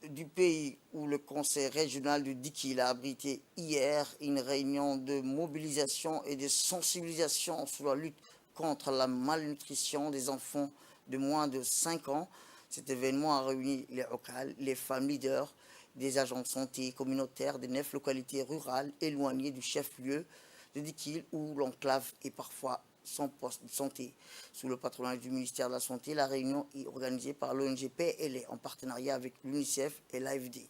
du pays où le conseil régional de Dikil a abrité hier une réunion de mobilisation et de sensibilisation sur la lutte contre la malnutrition des enfants de moins de 5 ans. Cet événement a réuni les locales, les femmes leaders, des agents de santé communautaires des 9 localités rurales éloignées du chef-lieu de Dikil où l'enclave est parfois sans poste de santé. Sous le patronage du ministère de la Santé, la réunion est organisée par l'ONG PLA en partenariat avec l'UNICEF et l'AFD.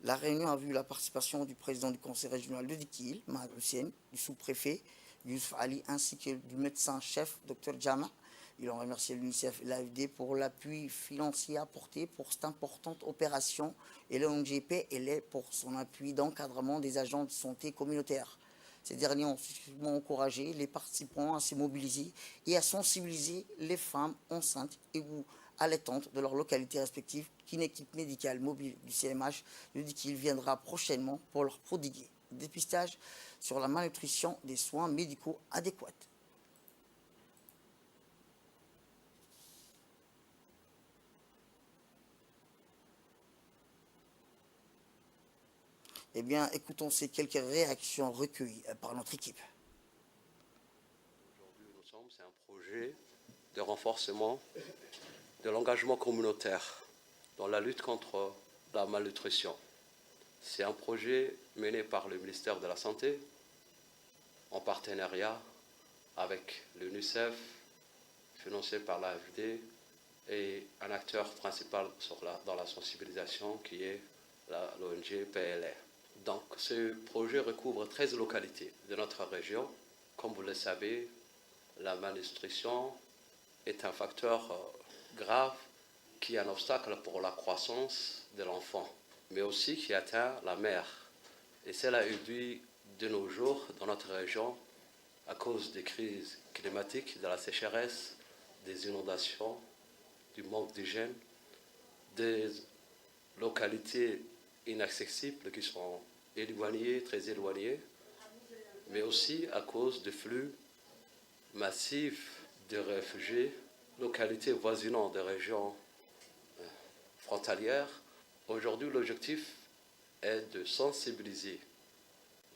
La réunion a vu la participation du président du conseil régional de Dikil, Mahad Hussein, du sous-préfet Youssouf Ali, ainsi que du médecin-chef Dr Jama. Ils ont remercié l'UNICEF et l'AFD pour l'appui financier apporté pour cette importante opération et l'ONG PLA pour son appui d'encadrement des agents de santé communautaires. Ces derniers ont successivement encouragé les participants à se mobiliser et à sensibiliser les femmes enceintes et ou allaitantes de leur localité respective qu'une équipe médicale mobile du CMH nous dit qu'il viendra prochainement pour leur prodiguer un dépistage sur la malnutrition des soins médicaux adéquats. Eh bien, écoutons ces quelques réactions recueillies par notre équipe. Aujourd'hui, c'est un projet de renforcement de l'engagement communautaire dans la lutte contre la malnutrition. C'est un projet mené par le ministère de la Santé en partenariat avec l'UNICEF, financé par l'AFD et un acteur principal dans la sensibilisation qui est l'ONG PLA. Donc ce projet recouvre 13 localités de notre région. Comme vous le savez, la malnutrition est un facteur grave qui est un obstacle pour la croissance de l'enfant, mais aussi qui atteint la mère. Et cela est dû de nos jours dans notre région à cause des crises climatiques, de la sécheresse, des inondations, du manque d'hygiène, des localités inaccessibles qui sont éloignées, très éloignées, mais aussi à cause de flux massifs de réfugiés, localités voisinantes des régions frontalières. Aujourd'hui, l'objectif est de sensibiliser.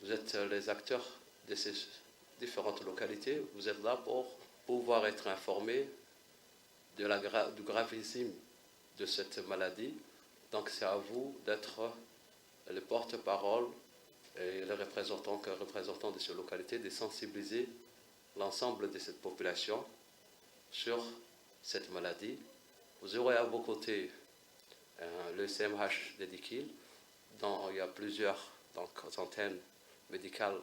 Vous êtes les acteurs de ces différentes localités, vous êtes là pour pouvoir être informés du gravisme de cette maladie. Donc c'est à vous d'être le porte-parole et les représentants de ces localités, de sensibiliser l'ensemble de cette population sur cette maladie. Vous aurez à vos côtés le CMH de Dikil, dont il y a plusieurs antennes médicales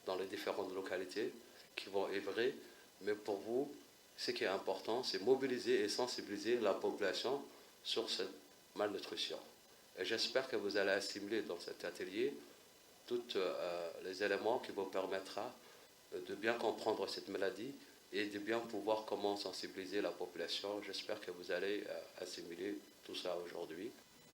dans les différentes localités qui vont œuvrer. Mais pour vous, ce qui est important, c'est mobiliser et sensibiliser la population sur cette malnutrition. Et j'espère que vous allez assimiler dans cet atelier tous les éléments qui vous permettront de bien comprendre cette maladie et de bien pouvoir comment sensibiliser la population. J'espère que vous allez assimiler tout ça aujourd'hui.